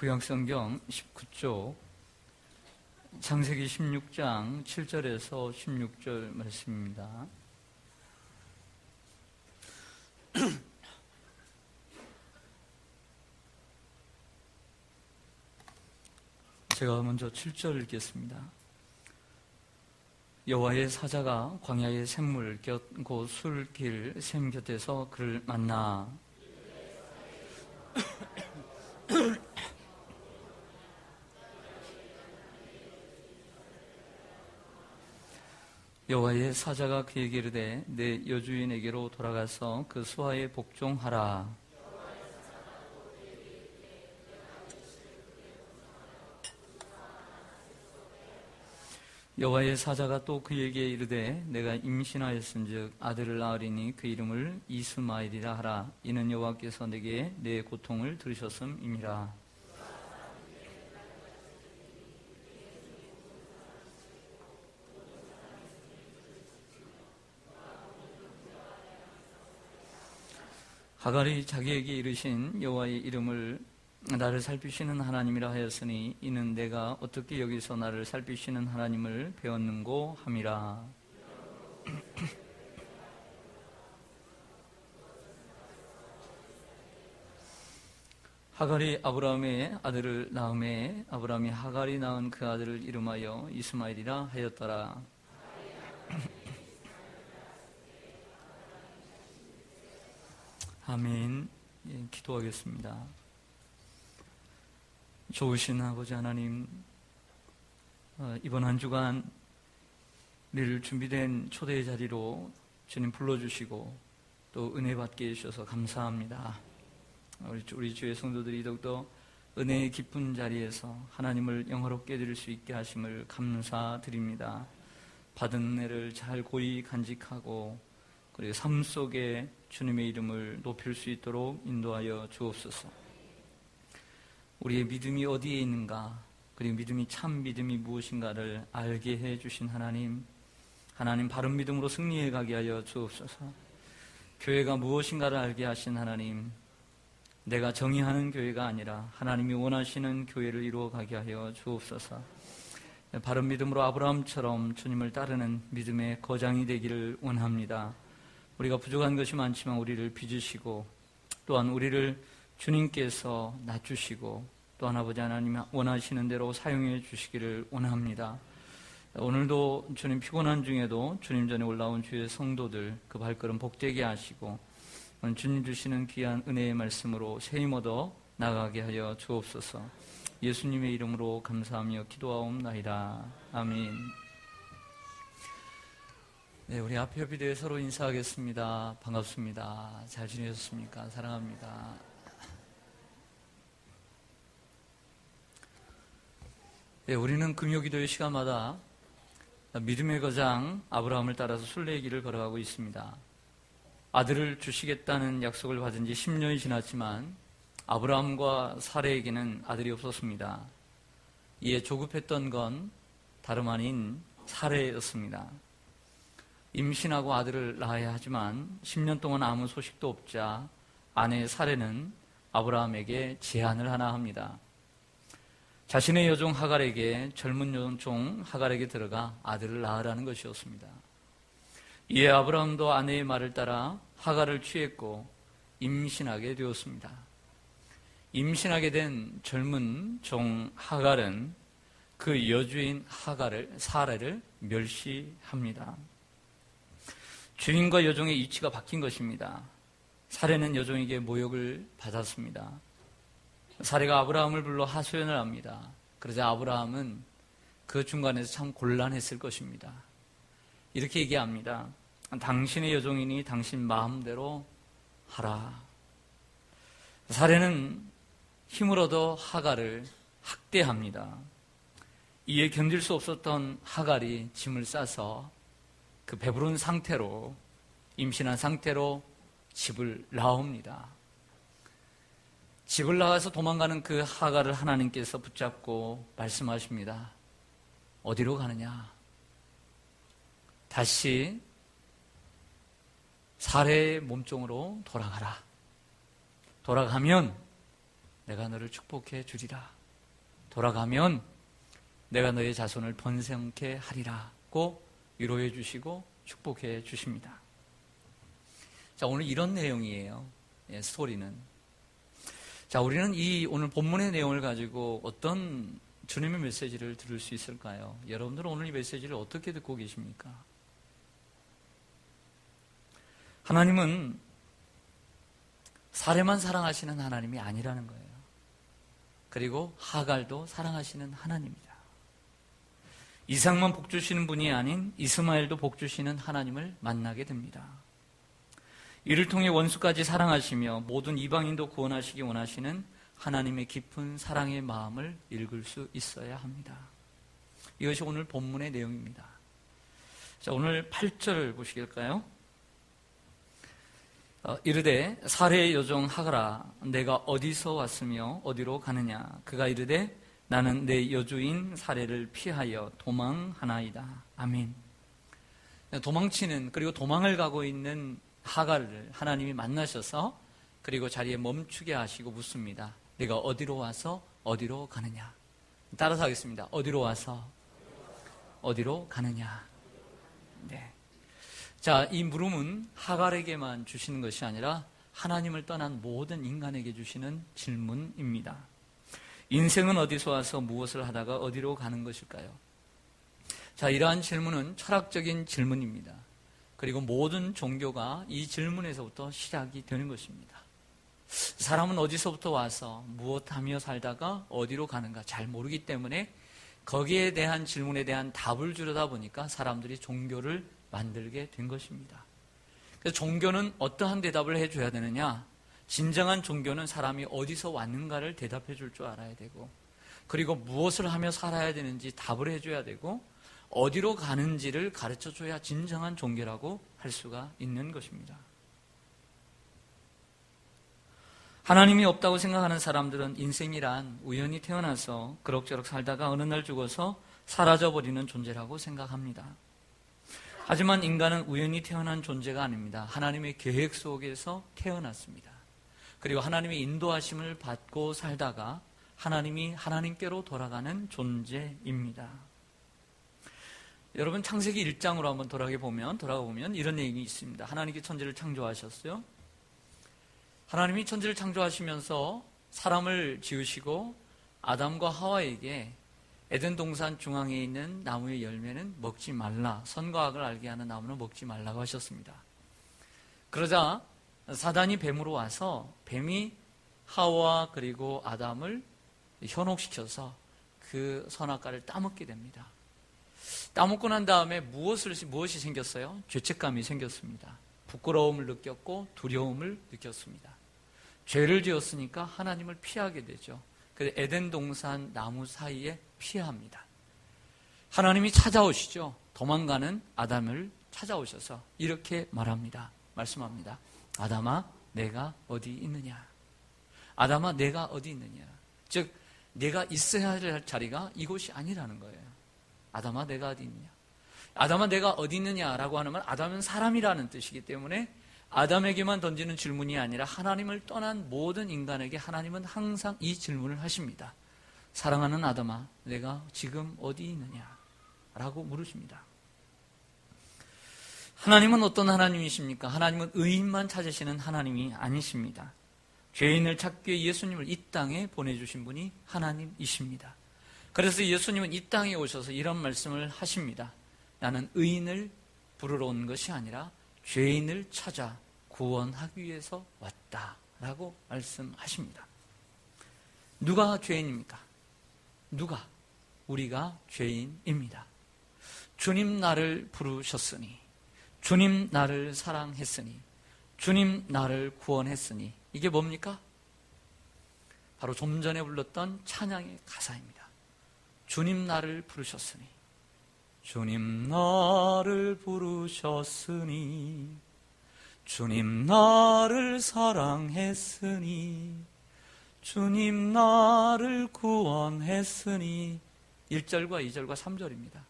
구약성경 19쪽 창세기 16장 7절에서 16절 말씀입니다. 제가 먼저 7절 읽겠습니다. 여호와의 사자가 광야의 샘물 곁 곧 술길 샘 곁에서 그를 만나 여호와의 사자가 그에게 이르되 내 여주인에게로 돌아가서 그 수하에 복종하라. 여호와의 사자가 또 그에게 이르되 내가 임신하였은즉 아들을 낳으리니 그 이름을 이스마엘이라 하라. 이는 여호와께서 내게 내 고통을 들으셨음이니라. 하갈이 자기에게 이르신 여호와의 이름을 나를 살피시는 하나님이라 하였으니 이는 내가 어떻게 여기서 나를 살피시는 하나님을 배웠는고 함이라. 하갈이 아브라함의 아들을 낳음에 아브라함이 하갈이 낳은 그 아들을 이름하여 이스마엘이라 하였더라. 아멘. 예, 기도하겠습니다. 좋으신 아버지 하나님, 이번 한 주간 늘 준비된 초대의 자리로 주님 불러주시고 또 은혜 받게 해주셔서 감사합니다. 우리 주의 성도들이 더욱더 은혜의 깊은 자리에서 하나님을 영화롭게 드릴 수 있게 하심을 감사드립니다. 받은 은혜를 잘 고이 간직하고 그리고 삶 속에 주님의 이름을 높일 수 있도록 인도하여 주옵소서. 우리의 믿음이 어디에 있는가, 그리고 믿음이 참 믿음이 무엇인가를 알게 해주신 하나님 바른 믿음으로 승리해 가게 하여 주옵소서. 교회가 무엇인가를 알게 하신 하나님, 내가 정의하는 교회가 아니라 하나님이 원하시는 교회를 이루어 가게 하여 주옵소서. 바른 믿음으로 아브라함처럼 주님을 따르는 믿음의 거장이 되기를 원합니다. 우리가 부족한 것이 많지만 우리를 빚으시고 또한 우리를 주님께서 낮추시고 또한 아버지 하나님 원하시는 대로 사용해 주시기를 원합니다. 오늘도 주님 피곤한 중에도 주님 전에 올라온 주의 성도들 그 발걸음 복되게 하시고 주님 주시는 귀한 은혜의 말씀으로 새힘 얻어 나가게 하여 주옵소서. 예수님의 이름으로 감사하며 기도하옵나이다. 아멘. 네, 우리 앞에 협의대에 서로 인사하겠습니다. 반갑습니다. 잘 지내셨습니까? 사랑합니다. 네, 우리는 금요기도의 시간마다 믿음의 거장 아브라함을 따라서 순례의 길을 걸어가고 있습니다. 아들을 주시겠다는 약속을 받은 지 10년이 지났지만 아브라함과 사레에게는 아들이 없었습니다. 이에 조급했던 건 다름 아닌 사레였습니다. 임신하고 아들을 낳아야 하지만 10년 동안 아무 소식도 없자 아내 사레는 아브라함에게 제안을 하나 합니다. 자신의 여종 하갈에게 젊은 여종 하갈에게 들어가 아들을 낳으라는 것이었습니다. 이에 아브라함도 아내의 말을 따라 하갈을 취했고 임신하게 되었습니다. 임신하게 된 젊은 종 하갈은 그 여주인 사레를 멸시합니다. 주인과 여종의 이치가 바뀐 것입니다. 사레는 여종에게 모욕을 받았습니다. 사레가 아브라함을 불러 하소연을 합니다. 그러자 아브라함은 그 중간에서 참 곤란했을 것입니다. 이렇게 얘기합니다. 당신의 여종이니 당신 마음대로 하라. 사레는 힘을 얻어 하갈을 학대합니다. 이에 견딜 수 없었던 하갈이 짐을 싸서 그 배부른 상태로 임신한 상태로 집을 나옵니다. 집을 나가서 도망가는 그 하갈을 하나님께서 붙잡고 말씀하십니다. 어디로 가느냐? 다시 사레의 몸종으로 돌아가라. 돌아가면 내가 너를 축복해 주리라. 돌아가면 내가 너의 자손을 번성케 하리라고 위로해 주시고 축복해 주십니다. 자, 오늘 이런 내용이에요. 스토리는. 자, 우리는 이 오늘 본문의 내용을 가지고 어떤 주님의 메시지를 들을 수 있을까요? 여러분들은 오늘 이 메시지를 어떻게 듣고 계십니까? 하나님은 사례만 사랑하시는 하나님이 아니라는 거예요. 그리고 하갈도 사랑하시는 하나님이다. 이삭만 복주시는 분이 아닌 이스마엘도 복주시는 하나님을 만나게 됩니다. 이를 통해 원수까지 사랑하시며 모든 이방인도 구원하시기 원하시는 하나님의 깊은 사랑의 마음을 읽을 수 있어야 합니다. 이것이 오늘 본문의 내용입니다. 자, 오늘 8절 보시겠까요? 이르되 사례의 여종 하갈아 내가 어디서 왔으며 어디로 가느냐? 그가 이르되 나는 내 여주인 사례를 피하여 도망하나이다. 아멘. 도망치는 그리고 도망을 가고 있는 하갈을 하나님이 만나셔서 그리고 자리에 멈추게 하시고 묻습니다. 내가 어디로 와서 어디로 가느냐? 따라서 하겠습니다. 어디로 와서 어디로 가느냐? 네. 자, 이 물음은 하갈에게만 주시는 것이 아니라 하나님을 떠난 모든 인간에게 주시는 질문입니다. 인생은 어디서 와서 무엇을 하다가 어디로 가는 것일까요? 자, 이러한 질문은 철학적인 질문입니다. 그리고 모든 종교가 이 질문에서부터 시작이 되는 것입니다. 사람은 어디서부터 와서 무엇하며 살다가 어디로 가는가 잘 모르기 때문에 거기에 대한 질문에 대한 답을 주려다 보니까 사람들이 종교를 만들게 된 것입니다. 그래서 종교는 어떠한 대답을 해줘야 되느냐? 진정한 종교는 사람이 어디서 왔는가를 대답해 줄 줄 알아야 되고, 그리고 무엇을 하며 살아야 되는지 답을 해줘야 되고, 어디로 가는지를 가르쳐 줘야 진정한 종교라고 할 수가 있는 것입니다. 하나님이 없다고 생각하는 사람들은 인생이란 우연히 태어나서 그럭저럭 살다가 어느 날 죽어서 사라져버리는 존재라고 생각합니다. 하지만 인간은 우연히 태어난 존재가 아닙니다. 하나님의 계획 속에서 태어났습니다. 그리고 하나님의 인도하심을 받고 살다가 하나님이 하나님께로 돌아가는 존재입니다. 여러분 창세기 1장으로 한번 돌아가 보면 이런 내용이 있습니다. 하나님이 천지를 창조하셨어요. 하나님이 천지를 창조하시면서 사람을 지으시고 아담과 하와에게 에덴 동산 중앙에 있는 나무의 열매는 먹지 말라, 선과 악을 알게 하는 나무는 먹지 말라고 하셨습니다. 그러자 사단이 뱀으로 와서 뱀이 하와 그리고 아담을 현혹시켜서 그 선악과를 따먹게 됩니다. 따먹고 난 다음에 무엇이 생겼어요? 죄책감이 생겼습니다. 부끄러움을 느꼈고 두려움을 느꼈습니다. 죄를 지었으니까 하나님을 피하게 되죠. 그래서 에덴 동산 나무 사이에 피합니다. 하나님이 찾아오시죠. 도망가는 아담을 찾아오셔서 이렇게 말씀합니다. 아담아, 내가 어디 있느냐? 아담아, 내가 어디 있느냐? 즉, 내가 있어야 할 자리가 이곳이 아니라는 거예요. 아담아, 내가 어디 있느냐? 아담아, 내가 어디 있느냐라고 하는 말, 아담은 사람이라는 뜻이기 때문에 아담에게만 던지는 질문이 아니라 하나님을 떠난 모든 인간에게 하나님은 항상 이 질문을 하십니다. 사랑하는 아담아, 내가 지금 어디 있느냐? 라고 물으십니다. 하나님은 어떤 하나님이십니까? 하나님은 의인만 찾으시는 하나님이 아니십니다. 죄인을 찾기 위해 예수님을 이 땅에 보내주신 분이 하나님이십니다. 그래서 예수님은 이 땅에 오셔서 이런 말씀을 하십니다. 나는 의인을 부르러 온 것이 아니라 죄인을 찾아 구원하기 위해서 왔다라고 말씀하십니다. 누가 죄인입니까? 누가? 우리가 죄인입니다. 주님 나를 부르셨으니, 주님 나를 사랑했으니, 주님 나를 구원했으니, 이게 뭡니까? 바로 좀 전에 불렀던 찬양의 가사입니다. 주님 나를 부르셨으니, 주님 나를 부르셨으니, 주님 나를 사랑했으니, 주님 나를 구원했으니. 1절과 2절과 3절입니다.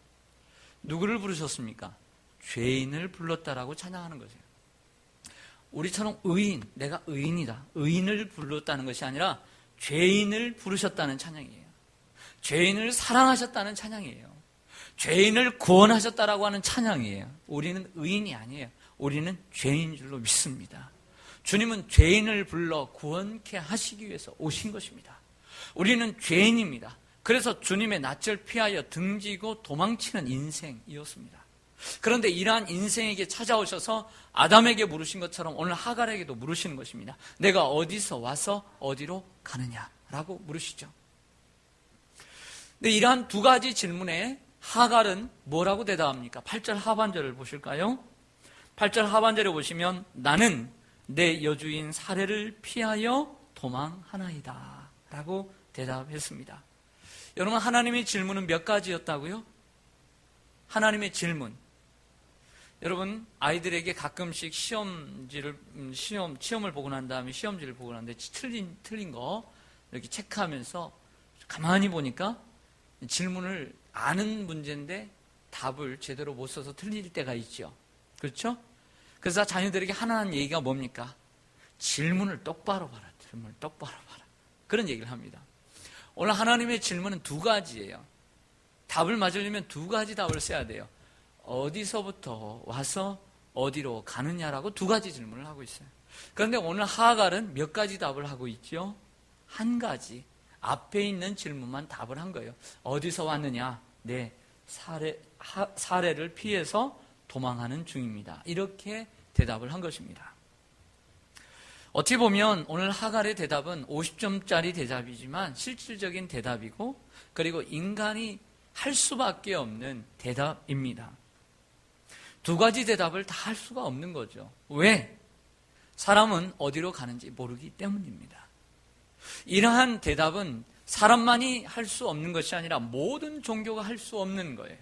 누구를 부르셨습니까? 죄인을 불렀다라고 찬양하는 거죠. 우리처럼 의인, 내가 의인이다, 의인을 불렀다는 것이 아니라 죄인을 부르셨다는 찬양이에요. 죄인을 사랑하셨다는 찬양이에요. 죄인을 구원하셨다라고 하는 찬양이에요. 우리는 의인이 아니에요. 우리는 죄인 줄로 믿습니다. 주님은 죄인을 불러 구원케 하시기 위해서 오신 것입니다. 우리는 죄인입니다. 그래서 주님의 낯을 피하여 등지고 도망치는 인생이었습니다. 그런데 이러한 인생에게 찾아오셔서 아담에게 물으신 것처럼 오늘 하갈에게도 물으시는 것입니다. 내가 어디서 와서 어디로 가느냐라고 물으시죠. 근데 이러한 두 가지 질문에 하갈은 뭐라고 대답합니까? 8절 하반절을 보실까요? 8절 하반절에 보시면 나는 내 여주인 사레를 피하여 도망하나이다 라고 대답했습니다. 여러분, 하나님의 질문은 몇 가지였다고요? 하나님의 질문. 여러분, 아이들에게 가끔씩 시험을 보고 난 다음에 시험지를 보고 난 다음에 틀린 거 이렇게 체크하면서 가만히 보니까 질문을 아는 문제인데 답을 제대로 못 써서 틀릴 때가 있죠. 그렇죠? 그래서 자녀들에게 하나하는 얘기가 뭡니까? 질문을 똑바로 봐라. 질문을 똑바로 봐라. 그런 얘기를 합니다. 오늘 하나님의 질문은 두 가지예요. 답을 맞으려면 두 가지 답을 써야 돼요. 어디서부터 와서 어디로 가느냐라고 두 가지 질문을 하고 있어요. 그런데 오늘 하갈은 몇 가지 답을 하고 있죠? 한 가지. 앞에 있는 질문만 답을 한 거예요. 어디서 왔느냐? 네, 사례를 피해서 도망하는 중입니다. 이렇게 대답을 한 것입니다. 어찌 보면 오늘 하갈의 대답은 50점짜리 대답이지만 실질적인 대답이고, 그리고 인간이 할 수밖에 없는 대답입니다. 두 가지 대답을 다 할 수가 없는 거죠. 왜? 사람은 어디로 가는지 모르기 때문입니다. 이러한 대답은 사람만이 할 수 없는 것이 아니라 모든 종교가 할 수 없는 거예요.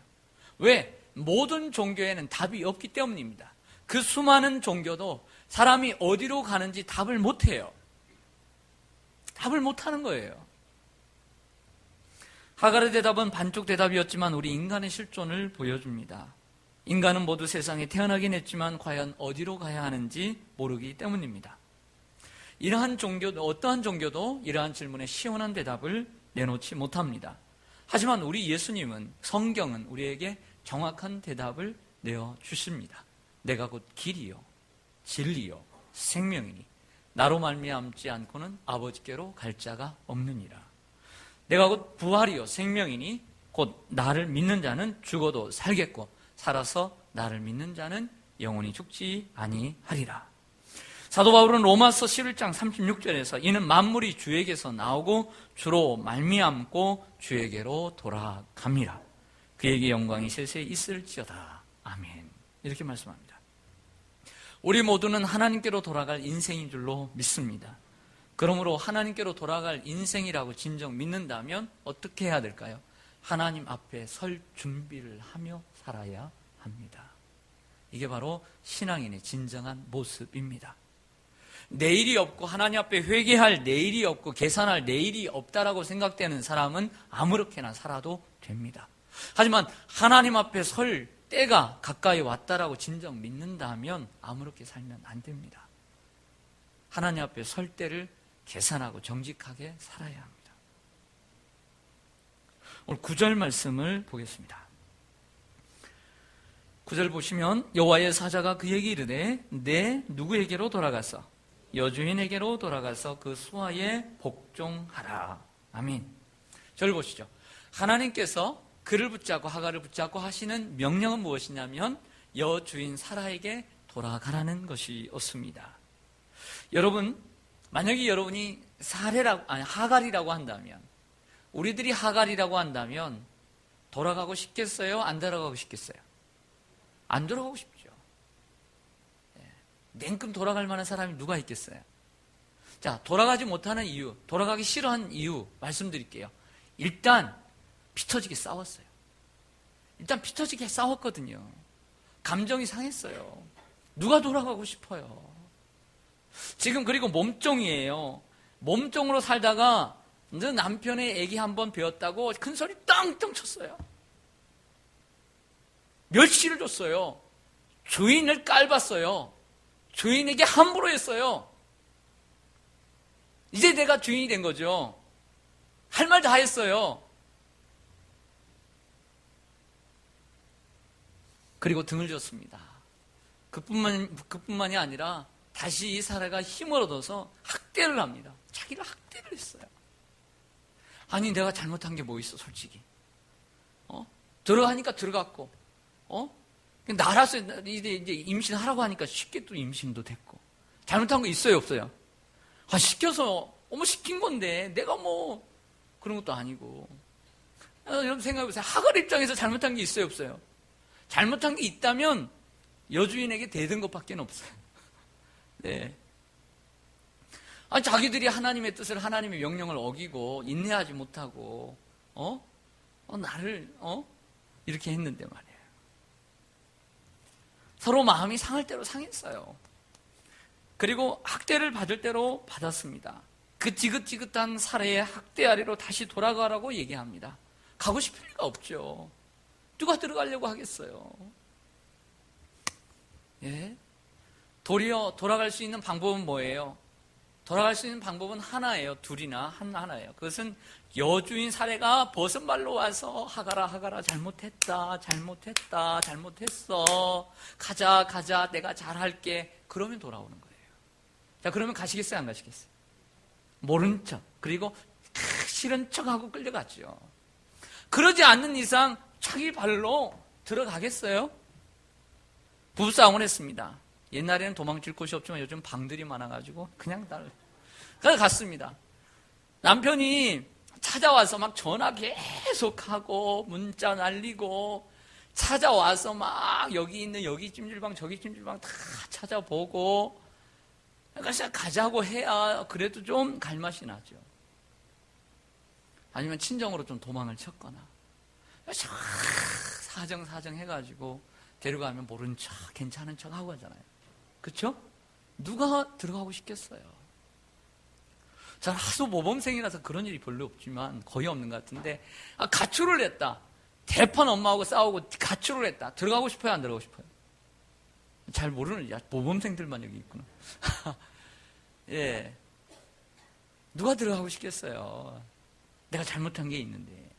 왜? 모든 종교에는 답이 없기 때문입니다. 그 수많은 종교도 사람이 어디로 가는지 답을 못해요. 답을 못하는 거예요. 하갈의 대답은 반쪽 대답이었지만 우리 인간의 실존을 보여줍니다. 인간은 모두 세상에 태어나긴 했지만 과연 어디로 가야 하는지 모르기 때문입니다. 이러한 종교도, 어떠한 종교도 이러한 질문에 시원한 대답을 내놓지 못합니다. 하지만 우리 예수님은, 성경은 우리에게 정확한 대답을 내어주십니다. 내가 곧 길이요 진리요 생명이니 나로 말미암지 않고는 아버지께로 갈 자가 없느니라. 내가 곧 부활이요 생명이니 곧 나를 믿는 자는 죽어도 살겠고 살아서 나를 믿는 자는 영원히 죽지 아니하리라. 사도 바울은 로마서 11장 36절에서 이는 만물이 주에게서 나오고 주로 말미암고 주에게로 돌아갑니다. 그에게 영광이 세세에 있을지어다. 아멘. 이렇게 말씀합니다. 우리 모두는 하나님께로 돌아갈 인생인 줄로 믿습니다. 그러므로 하나님께로 돌아갈 인생이라고 진정 믿는다면 어떻게 해야 될까요? 하나님 앞에 설 준비를 하며 살아야 합니다. 이게 바로 신앙인의 진정한 모습입니다. 내일이 없고 하나님 앞에 회개할 내일이 없고 계산할 내일이 없다라고 생각되는 사람은 아무렇게나 살아도 됩니다. 하지만 하나님 앞에 설 때가 가까이 왔다라고 진정 믿는다면 아무렇게 살면 안 됩니다. 하나님 앞에 설 때를 계산하고 정직하게 살아야 합니다. 오늘 9절 말씀을 보겠습니다. 9절 보시면 여호와의 사자가 그에게 이르되 내 누구에게로 돌아가서 여주인에게로 돌아가서 그 수하에 복종하라. 아멘. 저를 보시죠. 하나님께서 그를 붙잡고 하갈을 붙잡고 하시는 명령은 무엇이냐면 여주인 사라에게 돌아가라는 것이었습니다. 여러분, 만약에 여러분이 하갈이라고 한다면, 우리들이 하갈이라고 한다면 돌아가고 싶겠어요? 안 돌아가고 싶겠어요? 안 돌아가고 싶죠. 냉큼 돌아갈 만한 사람이 누가 있겠어요? 자, 돌아가지 못하는 이유, 돌아가기 싫어하는 이유 말씀드릴게요. 일단 피 터지게 싸웠어요. 일단 피 터지게 싸웠거든요. 감정이 상했어요. 누가 돌아가고 싶어요? 지금 그리고 몸종이에요. 몸종으로 살다가 남편의 애기 한번 베었다고 큰 소리 떵떵 쳤어요. 멸시를 줬어요. 주인을 깔봤어요. 주인에게 함부로 했어요. 이제 내가 주인이 된 거죠. 할 말 다 했어요. 그리고 등을 졌습니다. 그뿐만이 아니라 다시 이 사례가 힘을 얻어서 학대를 합니다. 자기를 학대를 했어요. 아니, 내가 잘못한 게 뭐 있어, 솔직히. 들어가니까 들어갔고, 나라서 이제 임신하라고 하니까 쉽게 또 임신도 됐고. 잘못한 거 있어요, 없어요? 시켜서, 시킨 건데, 내가 뭐, 그런 것도 아니고. 여러분 생각해보세요. 하갈 입장에서 잘못한 게 있어요, 없어요? 잘못한 게 있다면 여주인에게 대든 것밖에 없어요. 네. 자기들이 하나님의 뜻을, 하나님의 명령을 어기고 인내하지 못하고 나를 이렇게 했는데 말이에요. 서로 마음이 상할 대로 상했어요. 그리고 학대를 받을 대로 받았습니다. 그 지긋지긋한 사례의 학대 아래로 다시 돌아가라고 얘기합니다. 가고 싶을 리가 없죠. 누가 들어가려고 하겠어요? 예? 도리어 돌아갈 수 있는 방법은 뭐예요? 돌아갈 수 있는 방법은 하나예요. 둘이나 하나예요. 그것은 여주인 사례가 버선발로 와서 하가라 잘못했어. 가자 내가 잘할게. 그러면 돌아오는 거예요. 자, 그러면 가시겠어요? 안 가시겠어요? 모른 척, 그리고 싫은 척하고 끌려갔죠. 그러지 않는 이상 자기 발로 들어가겠어요? 부부싸움을 했습니다. 옛날에는 도망칠 곳이 없지만 요즘 방들이 많아가지고 그냥 그래서 갔습니다. 남편이 찾아와서 막 전화 계속하고 문자 날리고 찾아와서 막 여기 있는 여기 찜질방 저기 찜질방 다 찾아보고 그래서 가자고 해야 그래도 좀 갈맛이 나죠. 아니면 친정으로 좀 도망을 쳤거나 사정 해가지고 데려가면 모른 척 괜찮은 척 하고 하잖아요. 그렇죠? 누가 들어가고 싶겠어요? 저는 하도 모범생이라서 그런 일이 별로 없지만 거의 없는 것 같은데 가출을 했다. 대판 엄마하고 싸우고 가출을 했다. 들어가고 싶어요? 안 들어가고 싶어요? 잘 모르는 모범생들만 여기 있구나. 예, 누가 들어가고 싶겠어요? 내가 잘못한 게 있는데.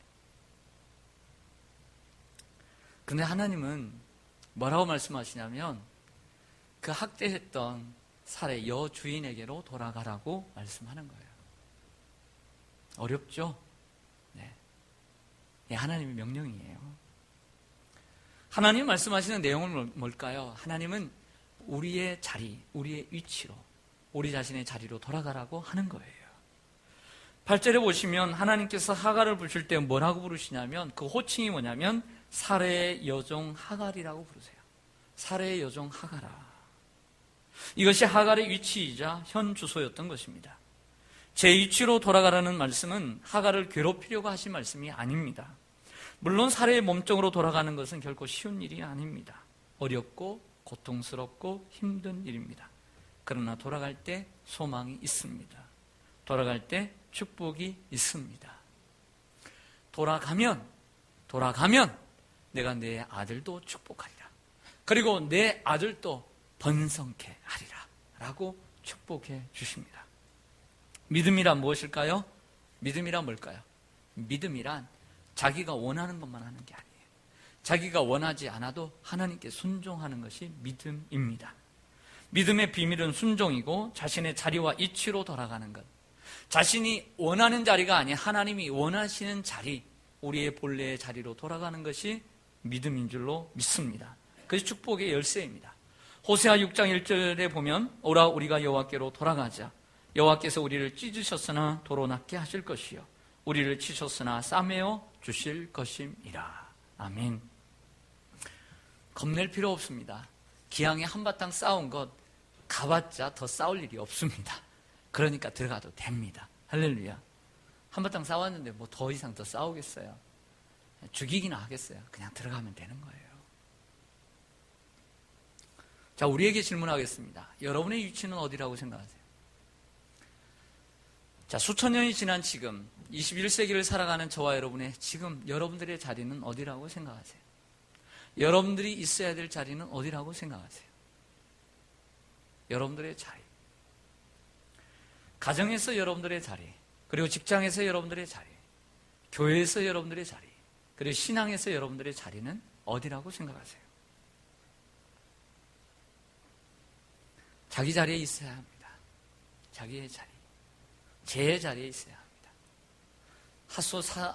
근데 하나님은 뭐라고 말씀하시냐면 그 학대했던 사례 여주인에게로 돌아가라고 말씀하는 거예요. 어렵죠? 네. 예, 하나님의 명령이에요. 하나님 말씀하시는 내용은 뭘까요? 하나님은 우리의 자리, 우리의 위치로, 우리 자신의 자리로 돌아가라고 하는 거예요. 8절에 보시면 하나님께서 하갈을 부르실 때 뭐라고 부르시냐면 그 호칭이 뭐냐면 사레의 여종 하갈이라고 부르세요. 사레의 여종 하갈아. 이것이 하갈의 위치이자 현 주소였던 것입니다. 제 위치로 돌아가라는 말씀은 하갈을 괴롭히려고 하신 말씀이 아닙니다. 물론 사레의 몸종으로 돌아가는 것은 결코 쉬운 일이 아닙니다. 어렵고 고통스럽고 힘든 일입니다. 그러나 돌아갈 때 소망이 있습니다. 돌아갈 때 축복이 있습니다. 돌아가면 내가 내 아들도 축복하리라. 그리고 내 아들도 번성케 하리라 라고 축복해 주십니다. 믿음이란 무엇일까요? 믿음이란 뭘까요? 믿음이란 자기가 원하는 것만 하는 게 아니에요. 자기가 원하지 않아도 하나님께 순종하는 것이 믿음입니다. 믿음의 비밀은 순종이고 자신의 자리와 이치로 돌아가는 것. 자신이 원하는 자리가 아닌 하나님이 원하시는 자리, 우리의 본래의 자리로 돌아가는 것이 믿음인 줄로 믿습니다. 그것이 축복의 열쇠입니다. 호세아 6장 1절에 보면 오라 우리가 여호와께로 돌아가자. 여호와께서 우리를 찢으셨으나 도로 낫게 하실 것이요 우리를 치셨으나 싸매어 주실 것임이라. 아멘. 겁낼 필요 없습니다. 기왕에 한바탕 싸운 것 가봤자 더 싸울 일이 없습니다. 그러니까 들어가도 됩니다. 할렐루야. 한바탕 싸웠는데 뭐 더 이상 더 싸우겠어요? 죽이기나 하겠어요? 그냥 들어가면 되는 거예요. 자, 우리에게 질문하겠습니다. 여러분의 위치는 어디라고 생각하세요? 자, 수천 년이 지난 지금 21세기를 살아가는 저와 여러분의 지금 여러분들의 자리는 어디라고 생각하세요? 여러분들이 있어야 될 자리는 어디라고 생각하세요? 여러분들의 자리. 가정에서 여러분들의 자리, 그리고 직장에서 여러분들의 자리, 교회에서 여러분들의 자리, 그리고 신앙에서 여러분들의 자리는 어디라고 생각하세요? 자기 자리에 있어야 합니다. 자기의 자리, 제 자리에 있어야 합니다.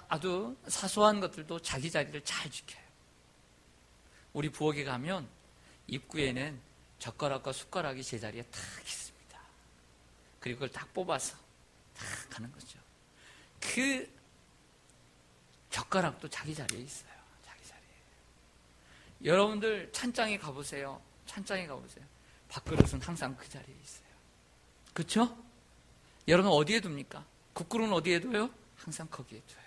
아주 사소한 것들도 자기 자리를 잘 지켜요. 우리 부엌에 가면 입구에는 젓가락과 숟가락이 제자리에 탁 있습니다. 그리고 그걸 딱 뽑아서 탁 가는 거죠. 그 젓가락도 자기 자리에 있어요. 자기 자리에. 여러분들 찬장에 가보세요. 찬장에 가보세요. 밥그릇은 항상 그 자리에 있어요. 그렇죠? 여러분 어디에 둡니까? 국그릇은 어디에 둬요? 항상 거기에 둬요.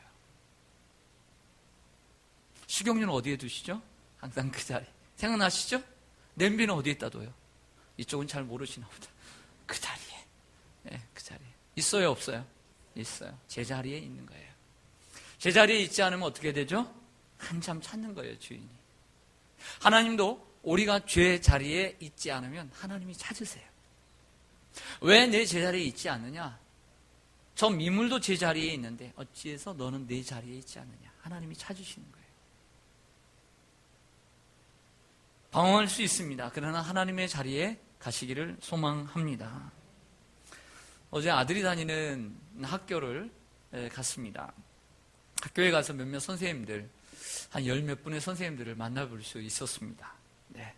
식용유는 어디에 두시죠? 항상 그 자리. 생각나시죠? 냄비는 어디에다 둬요? 이쪽은 잘 모르시나 보다. 그 자리에. 네, 그 자리에. 있어요, 없어요? 있어요. 제자리에 있는 거예요. 제자리에 있지 않으면 어떻게 되죠? 한참 찾는 거예요, 주인이. 하나님도 우리가 죄 자리에 있지 않으면 하나님이 찾으세요. 왜 내 제자리에 있지 않느냐? 저 미물도 제 자리에 있는데 어찌해서 너는 내 자리에 있지 않느냐? 하나님이 찾으시는 거예요. 방황할 수 있습니다. 그러나 하나님의 자리에 가시기를 소망합니다. 어제 아들이 다니는 학교를 갔습니다. 학교에 가서 몇몇 선생님들, 한 열 몇 분의 선생님들을 만나볼 수 있었습니다. 네.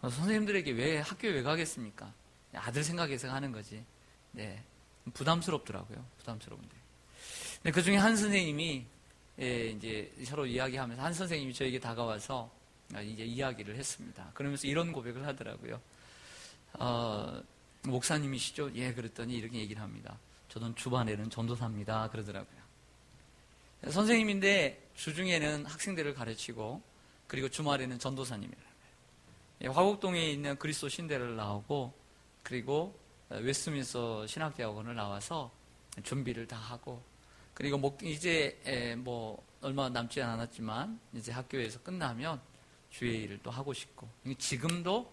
선생님들에게 왜 학교에 왜 가겠습니까? 아들 생각해서 하는 거지. 네. 부담스럽더라고요. 부담스러운데. 근데 그 중에 한 선생님이 이제 서로 이야기하면서 한 선생님이 저에게 다가와서 이제 이야기를 했습니다. 그러면서 이런 고백을 하더라고요. 목사님이시죠? 예, 그랬더니 이렇게 얘기를 합니다. 저는 주반에는 전도사입니다. 그러더라고요. 선생님인데 주중에는 학생들을 가르치고 그리고 주말에는 전도사님이라는 거예요. 예, 화곡동에 있는 그리스도 신대를 나오고 그리고 웨스트민스터 신학대학원을 나와서 준비를 다 하고 그리고 이제 얼마 남지 않았지만 이제 학교에서 끝나면 주의 일을 또 하고 싶고 지금도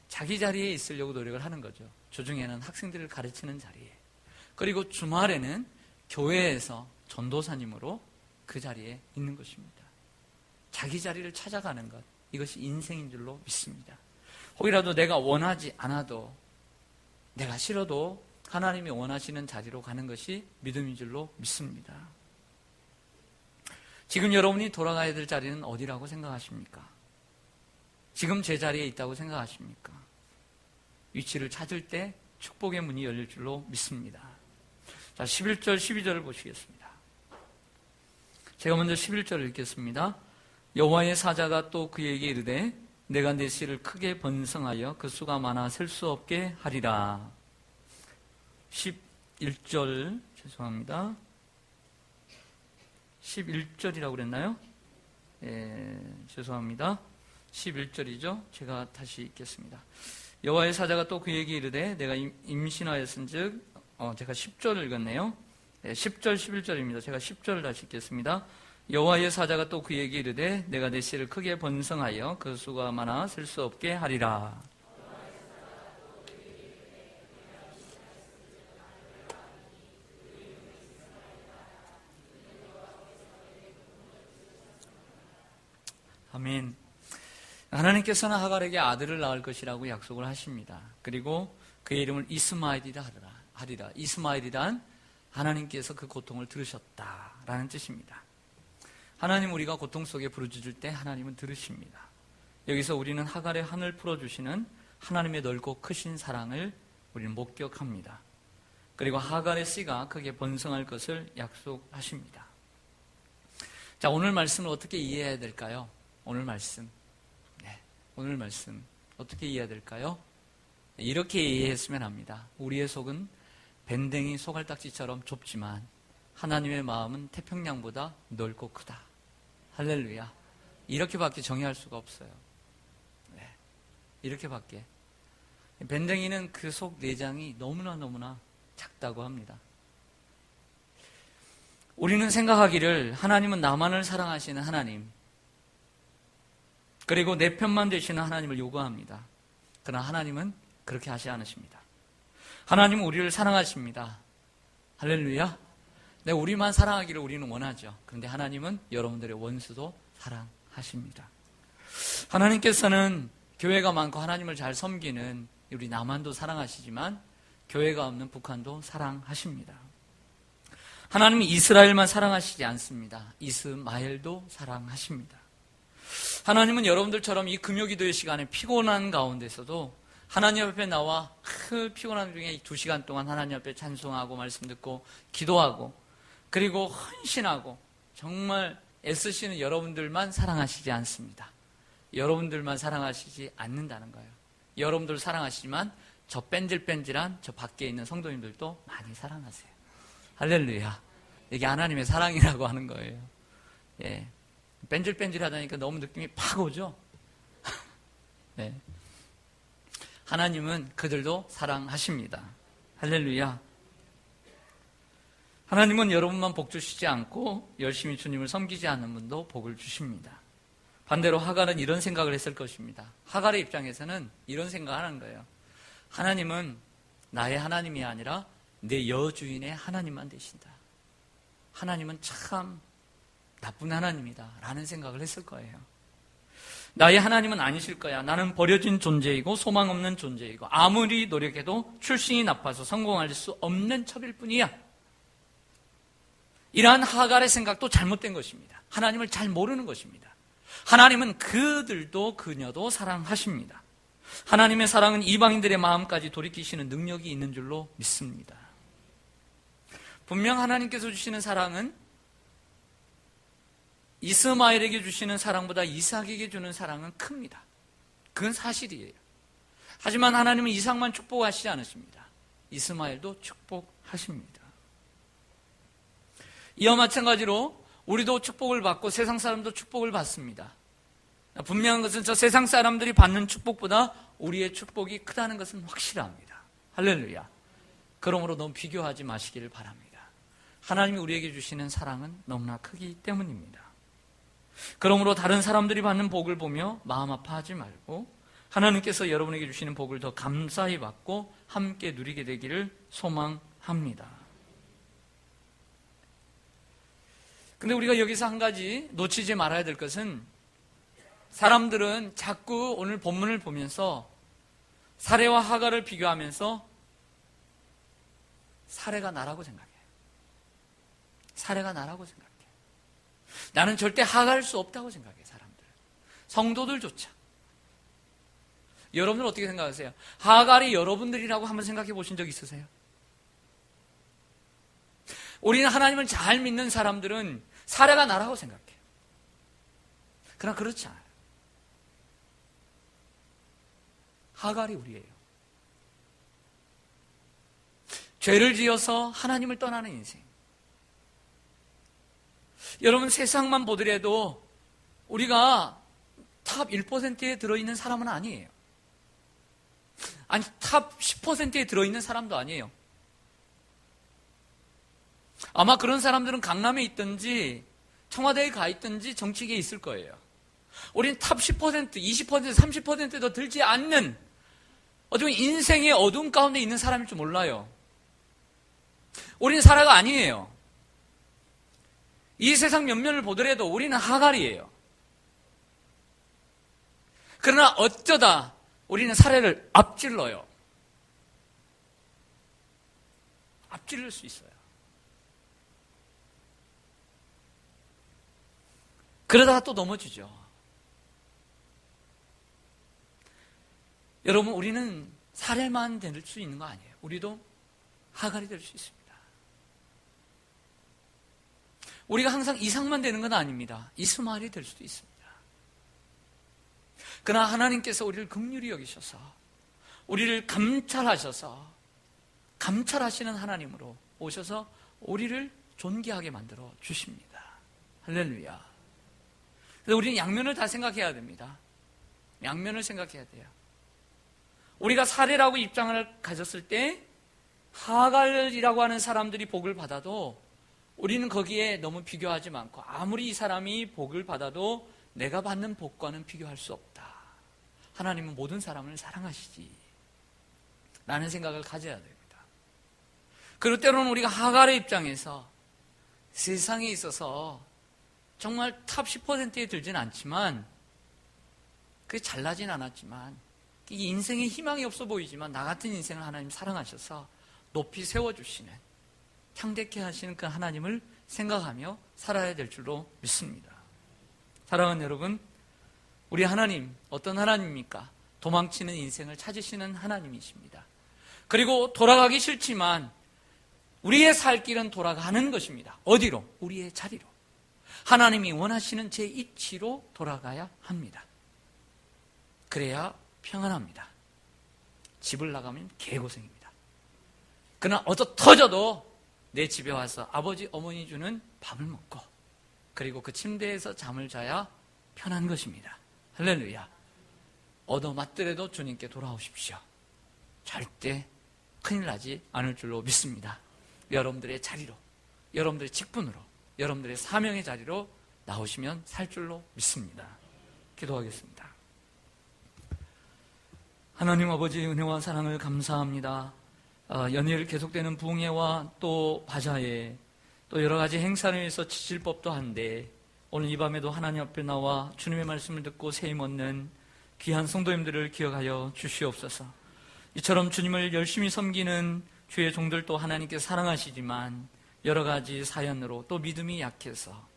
자기 자리에 있으려고 노력을 하는 거죠. 주중에는 학생들을 가르치는 자리에 그리고 주말에는 교회에서 전도사님으로 그 자리에 있는 것입니다. 자기 자리를 찾아가는 것 이것이 인생인 줄로 믿습니다. 혹이라도 내가 원하지 않아도 내가 싫어도 하나님이 원하시는 자리로 가는 것이 믿음인 줄로 믿습니다. 지금 여러분이 돌아가야 될 자리는 어디라고 생각하십니까? 지금 제 자리에 있다고 생각하십니까? 위치를 찾을 때 축복의 문이 열릴 줄로 믿습니다. 자, 11절, 12절을 보시겠습니다. 제가 먼저 11절을 읽겠습니다. 여호와의 사자가 또 그에게 이르되 내가 내 씨를 크게 번성하여 그 수가 많아 셀 수 없게 하리라. 11절 죄송합니다. 11절이라고 그랬나요? 죄송합니다. 11절이죠. 제가 다시 읽겠습니다. 여호와의 사자가 또 그에게 이르되 내가 임신하였은즉 제가 10절을 읽었네요. 10절 11절입니다. 제가 10절을 다시 읽겠습니다. 여호와의 사자가 또 그에게 이르되 내가 내 씨를 크게 번성하여 그 수가 많아 셀 수 없게 하리라. 아멘. 하나님께서는 하갈에게 아들을 낳을 것이라고 약속을 하십니다. 그리고 그의 이름을 이스마엘이라 하리라. 이스마엘이란 하나님께서 그 고통을 들으셨다라는 뜻입니다. 하나님 우리가 고통 속에 부르짖을 때 하나님은 들으십니다. 여기서 우리는 하갈의 한을 풀어주시는 하나님의 넓고 크신 사랑을 우리는 목격합니다. 그리고 하갈의 씨가 크게 번성할 것을 약속하십니다. 자, 오늘 말씀을 어떻게 이해해야 될까요? 오늘 말씀 어떻게 이해해야 될까요? 이렇게 이해했으면 합니다. 우리의 속은 밴댕이 소갈딱지처럼 좁지만 하나님의 마음은 태평양보다 넓고 크다. 할렐루야. 이렇게밖에 정의할 수가 없어요. 네. 이렇게밖에. 밴댕이는 그 속 내장이 너무나 작다고 합니다. 우리는 생각하기를 하나님은 나만을 사랑하시는 하나님, 그리고 내 편만 되시는 하나님을 요구합니다. 그러나 하나님은 그렇게 하지 않으십니다. 하나님은 우리를 사랑하십니다. 할렐루야. 네, 우리만 사랑하기를 우리는 원하죠. 그런데 하나님은 여러분들의 원수도 사랑하십니다. 하나님께서는 교회가 많고 하나님을 잘 섬기는 우리 남한도 사랑하시지만 교회가 없는 북한도 사랑하십니다. 하나님은 이스라엘만 사랑하시지 않습니다. 이스마엘도 사랑하십니다. 하나님은 여러분들처럼 이 금요기도의 시간에 피곤한 가운데서도 하나님 앞에 나와 그 피곤한 중에 2시간 동안 하나님 앞에 찬송하고 말씀 듣고 기도하고 그리고 헌신하고 정말 애쓰시는 여러분들만 사랑하시지 않습니다. 여러분들만 사랑하시지 않는다는 거예요. 여러분들 사랑하시지만 저 뺀질뺀질한 저 밖에 있는 성도님들도 많이 사랑하세요. 할렐루야. 이게 하나님의 사랑이라고 하는 거예요. 예. 뺀질뺀질하다니까 너무 느낌이 팍 오죠? 네. 하나님은 그들도 사랑하십니다. 할렐루야. 하나님은 여러분만 복 주시지 않고 열심히 주님을 섬기지 않는 분도 복을 주십니다. 반대로 하갈은 이런 생각을 했을 것입니다. 하갈의 입장에서는 이런 생각을 하는 거예요. 하나님은 나의 하나님이 아니라 내 여주인의 하나님만 되신다. 하나님은 참 나쁜 하나님이다 라는 생각을 했을 거예요. 나의 하나님은 아니실 거야. 나는 버려진 존재이고 소망 없는 존재이고 아무리 노력해도 출신이 나빠서 성공할 수 없는 첩일 뿐이야. 이러한 하갈의 생각도 잘못된 것입니다. 하나님을 잘 모르는 것입니다. 하나님은 그들도 그녀도 사랑하십니다. 하나님의 사랑은 이방인들의 마음까지 돌이키시는 능력이 있는 줄로 믿습니다. 분명 하나님께서 주시는 사랑은 이스마엘에게 주시는 사랑보다 이삭에게 주는 사랑은 큽니다. 그건 사실이에요. 하지만 하나님은 이삭만 축복하시지 않으십니다. 이스마엘도 축복하십니다. 이와 마찬가지로 우리도 축복을 받고 세상 사람도 축복을 받습니다. 분명한 것은 저 세상 사람들이 받는 축복보다 우리의 축복이 크다는 것은 확실합니다. 할렐루야. 그러므로 너무 비교하지 마시기를 바랍니다. 하나님이 우리에게 주시는 사랑은 너무나 크기 때문입니다. 그러므로 다른 사람들이 받는 복을 보며 마음 아파하지 말고 하나님께서 여러분에게 주시는 복을 더 감사히 받고 함께 누리게 되기를 소망합니다. 근데 우리가 여기서 한 가지 놓치지 말아야 될 것은 사람들은 자꾸 오늘 본문을 보면서 사례와 하갈을 비교하면서 사례가 나라고 생각해요. 사례가 나라고 생각해요. 나는 절대 하갈할 수 없다고 생각해요. 사람들. 성도들조차. 여러분들 어떻게 생각하세요? 하갈이 여러분들이라고 한번 생각해 보신 적 있으세요? 우리는 하나님을 잘 믿는 사람들은 사례가 나라고 생각해요. 그러나 그렇지 않아요. 하갈이 우리예요. 죄를 지어서 하나님을 떠나는 인생. 여러분 세상만 보더라도 우리가 탑 1%에 들어있는 사람은 아니에요. 아니 탑 10%에 들어있는 사람도 아니에요. 아마 그런 사람들은 강남에 있든지 청와대에 가 있든지 정치계에 있을 거예요. 우리는 탑 10%, 20%, 30%도 들지 않는 어쩌면 인생의 어두운 가운데 있는 사람일 줄 몰라요. 우리는 사례가 아니에요. 이 세상 면면을 보더라도 우리는 하갈이에요. 그러나 어쩌다 우리는 사례를 앞질러요. 앞질릴 수 있어요. 그러다가 또 넘어지죠. 여러분 우리는 사례만 될 수 있는 거 아니에요. 우리도 하갈이 될 수 있습니다. 우리가 항상 이삭만 되는 건 아닙니다. 이스마엘이 될 수도 있습니다. 그러나 하나님께서 우리를 긍휼히 여기셔서 우리를 감찰하셔서 감찰하시는 하나님으로 오셔서 우리를 존귀하게 만들어 주십니다. 할렐루야. 그래서 우리는 양면을 다 생각해야 됩니다. 양면을 생각해야 돼요. 우리가 사례라고 입장을 가졌을 때 하갈이라고 하는 사람들이 복을 받아도 우리는 거기에 너무 비교하지 않고 아무리 이 사람이 복을 받아도 내가 받는 복과는 비교할 수 없다. 하나님은 모든 사람을 사랑하시지 라는 생각을 가져야 됩니다. 그리고 때로는 우리가 하갈의 입장에서 세상에 있어서 정말 탑 10%에 들진 않지만, 그게 잘나진 않았지만, 이 인생에 희망이 없어 보이지만 나 같은 인생을 하나님 사랑하셔서 높이 세워주시는, 향대케 하시는 그 하나님을 생각하며 살아야 될 줄로 믿습니다. 사랑하는 여러분, 우리 하나님 어떤 하나님입니까? 도망치는 인생을 찾으시는 하나님이십니다. 그리고 돌아가기 싫지만 우리의 살 길은 돌아가는 것입니다. 어디로? 우리의 자리로. 하나님이 원하시는 제 이치로 돌아가야 합니다. 그래야 평안합니다. 집을 나가면 개고생입니다. 그러나 얻어 터져도 내 집에 와서 아버지, 어머니 주는 밥을 먹고, 그리고 그 침대에서 잠을 자야 편한 것입니다. 할렐루야. 얻어 맞더라도 주님께 돌아오십시오. 절대 큰일 나지 않을 줄로 믿습니다. 여러분들의 자리로, 여러분들의 직분으로, 여러분들의 사명의 자리로 나오시면 살 줄로 믿습니다. 기도하겠습니다. 하나님 아버지, 은혜와 사랑을 감사합니다. 연일 계속되는 붕해와 또 바자회, 또 여러 가지 행사를 위해서 지칠 법도 한데, 오늘 이 밤에도 하나님 앞에 나와 주님의 말씀을 듣고 세임 얻는 귀한 성도님들을 기억하여 주시옵소서. 이처럼 주님을 열심히 섬기는 주의 종들도 하나님께 사랑하시지만 여러 가지 사연으로 또 믿음이 약해서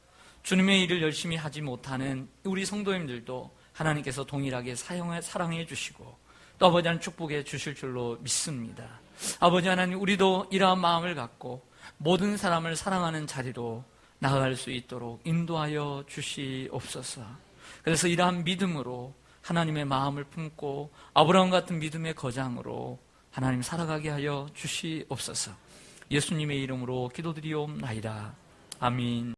주님의 일을 열심히 하지 못하는 우리 성도님들도 하나님께서 동일하게 사랑해 주시고 또 아버지 하나님 축복해 주실 줄로 믿습니다. 아버지 하나님, 우리도 이러한 마음을 갖고 모든 사람을 사랑하는 자리로 나아갈 수 있도록 인도하여 주시옵소서. 그래서 이러한 믿음으로 하나님의 마음을 품고 아브라함 같은 믿음의 거장으로 하나님 살아가게 하여 주시옵소서. 예수님의 이름으로 기도드리옵나이다. 아멘.